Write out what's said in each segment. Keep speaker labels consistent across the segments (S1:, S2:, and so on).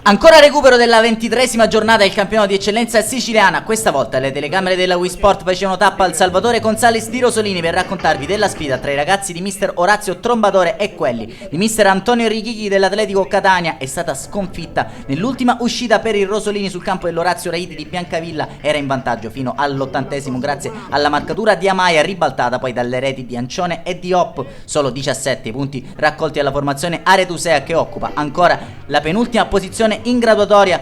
S1: Ancora recupero della 23esima giornata del campionato di eccellenza siciliana. Questa volta le telecamere della Wii Sport facevano tappa al Salvatore Gonzales di Rosolini per raccontarvi della sfida tra i ragazzi di mister Orazio Trombadore e quelli di mister Antonio Richichi dell'Atletico Catania. È stata sconfitta nell'ultima uscita per i rosolini sul campo dell'Orazio Raiti di Biancavilla. Era in vantaggio fino all'80esimo grazie alla marcatura di Amaia, ribaltata poi dalle reti di Ancione e di Hop. Solo 17 punti raccolti alla formazione Aretusea, che occupa ancora la penultima posizione in graduatoria.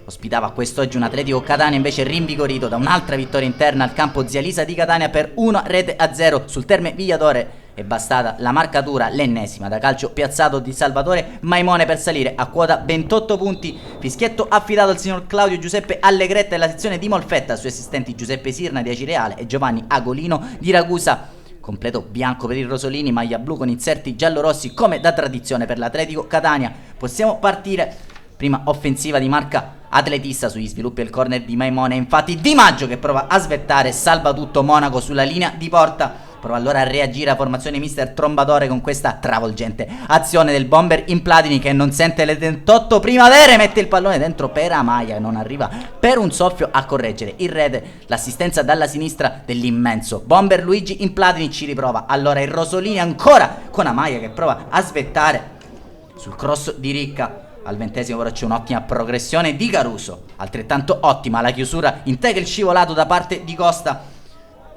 S1: Ospitava quest'oggi un Atletico Catania invece rinvigorito da un'altra vittoria interna al campo Zia Lisa di Catania per 1-0 sul Terme Vigliatore. È bastata la marcatura, l'ennesima da calcio piazzato di Salvatore Maimone per salire a quota 28 punti. Fischietto affidato al signor Claudio Giuseppe Allegretta e la sezione di Molfetta, sui assistenti Giuseppe Sirna di Acireale e Giovanni Agolino di Ragusa. Completo bianco per i rosolini, maglia blu con inserti giallorossi come da tradizione per l'Atletico Catania. Possiamo partire. Prima offensiva di marca atletista sugli sviluppi del corner di Maimone. Infatti Di Maggio che prova a svettare, salva tutto Monaco sulla linea di porta. Prova allora a reagire a formazione mister Trombadore con questa travolgente azione del bomber in Platini, che non sente le 28 primavere, mette il pallone dentro per Amaia, non arriva per un soffio a correggere il rete. L'assistenza dalla sinistra dell'immenso bomber Luigi in Platini, ci riprova allora il Rosolini ancora con Amaia che prova a svettare sul cross di Ricca. Al 20esimo però c'è un'ottima progressione di Caruso, altrettanto ottima la chiusura, integra il scivolato da parte di Costa.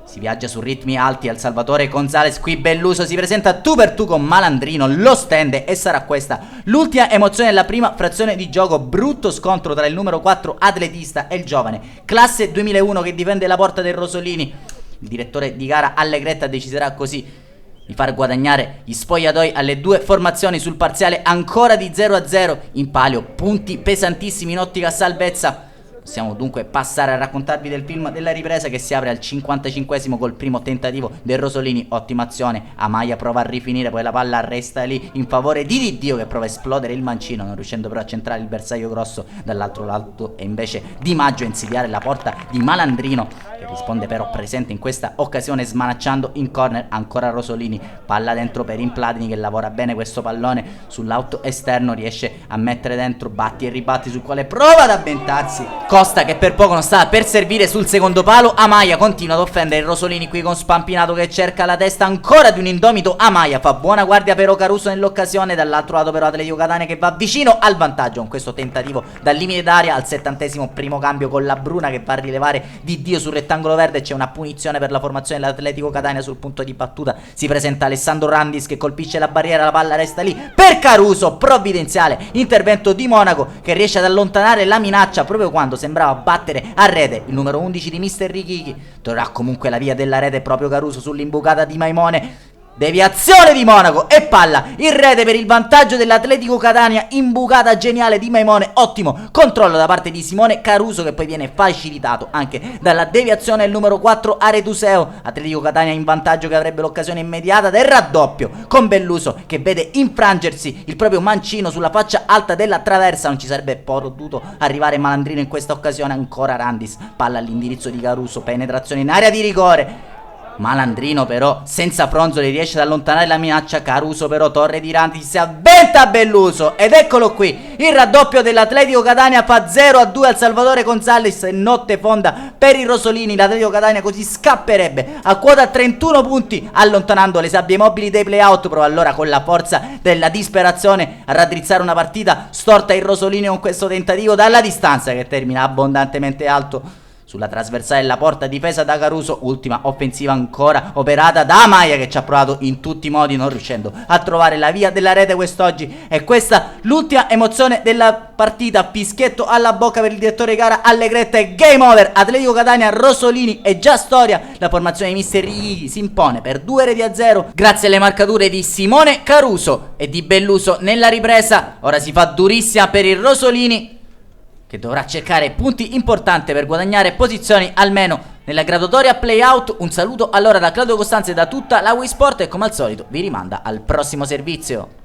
S1: Si viaggia su ritmi alti al Salvatore Gonzales, qui Belluso si presenta tu per tu con Malandrino, lo stende e sarà questa l'ultima emozione della prima frazione di gioco. Brutto scontro tra il numero 4 atletista e il giovane classe 2001 che difende la porta dei rosolini. Il direttore di gara Allegretta deciderà così di far guadagnare gli spogliatoi alle due formazioni sul parziale ancora di 0-0. In palio punti pesantissimi in ottica salvezza. Possiamo dunque passare a raccontarvi del film della ripresa che si apre al 55esimo col primo tentativo del Rosolini. Ottima azione, Amaia prova a rifinire, poi la palla resta lì in favore di Diddio che prova a esplodere il mancino, non riuscendo però a centrare il bersaglio grosso dall'altro lato, e invece Di Maggio a insidiare la porta di Malandrino, che risponde però presente in questa occasione smanacciando in corner ancora Rosolini. Palla dentro per Implatini che lavora bene questo pallone sull'auto esterno, riesce a mettere dentro, batti e ribatti sul quale prova ad avventarsi Costa, che per poco non stava per servire sul secondo palo. Amaia continua ad offendere il Rosolini qui con Spampinato che cerca la testa ancora di un indomito Amaia, fa buona guardia però Caruso nell'occasione. Dall'altro lato però Atletico Catania che va vicino al vantaggio con questo tentativo dal limite d'aria. Al 70esimo primo cambio con la Bruna che va a rilevare Diddio sul rettangolo verde. C'è una punizione per la formazione dell'Atletico Catania. Sul punto di battuta si presenta Alessandro Randis che colpisce la barriera, la palla resta lì per Caruso. Provvidenziale intervento di Monaco che riesce ad allontanare la minaccia proprio quando sembrava battere a rete il numero 11 di mister Richichi. Troverà comunque la via della rete proprio Caruso sull'imbucata di Maimone. Deviazione di Monaco e palla in rete per il vantaggio dell'Atletico Catania. Imbucata geniale di Maimone, ottimo controllo da parte di Simone Caruso che poi viene facilitato anche dalla deviazione del numero 4 Aretuseo. Atletico Catania in vantaggio che avrebbe l'occasione immediata del raddoppio con Belluso che vede infrangersi il proprio mancino sulla faccia alta della traversa. Non ci sarebbe potuto arrivare Malandrino in questa occasione. Ancora Randis, palla all'indirizzo di Caruso, penetrazione in area di rigore. Malandrino però senza fronzoli riesce ad allontanare la minaccia. Caruso però, torre di Randis, si avventa a Belluso ed eccolo qui il raddoppio dell'Atletico Catania. Fa 0-2 al Salvatore Gonzales e notte fonda per i rosolini. L'Atletico Catania così scapperebbe a quota 31 punti allontanando le sabbie mobili dei playout. Prova allora con la forza della disperazione a raddrizzare una partita storta il Rosolini con questo tentativo dalla distanza che termina abbondantemente alto sulla trasversale della porta difesa da Caruso. Ultima offensiva ancora operata da Amaia che ci ha provato in tutti i modi non riuscendo a trovare la via della rete quest'oggi. E questa l'ultima emozione della partita. Fischietto alla bocca per il direttore di gara Allegretta e game over. Atletico Catania Rosolini è già storia. La formazione di mister Richichi si impone per 2-0 grazie alle marcature di Simone Caruso e di Belluso nella ripresa. Ora si fa durissima per il Rosolini che dovrà cercare punti importanti per guadagnare posizioni almeno nella graduatoria playout. Un saluto allora da Claudio Costanzo e da tutta la Wii Sport e come al solito vi rimanda al prossimo servizio.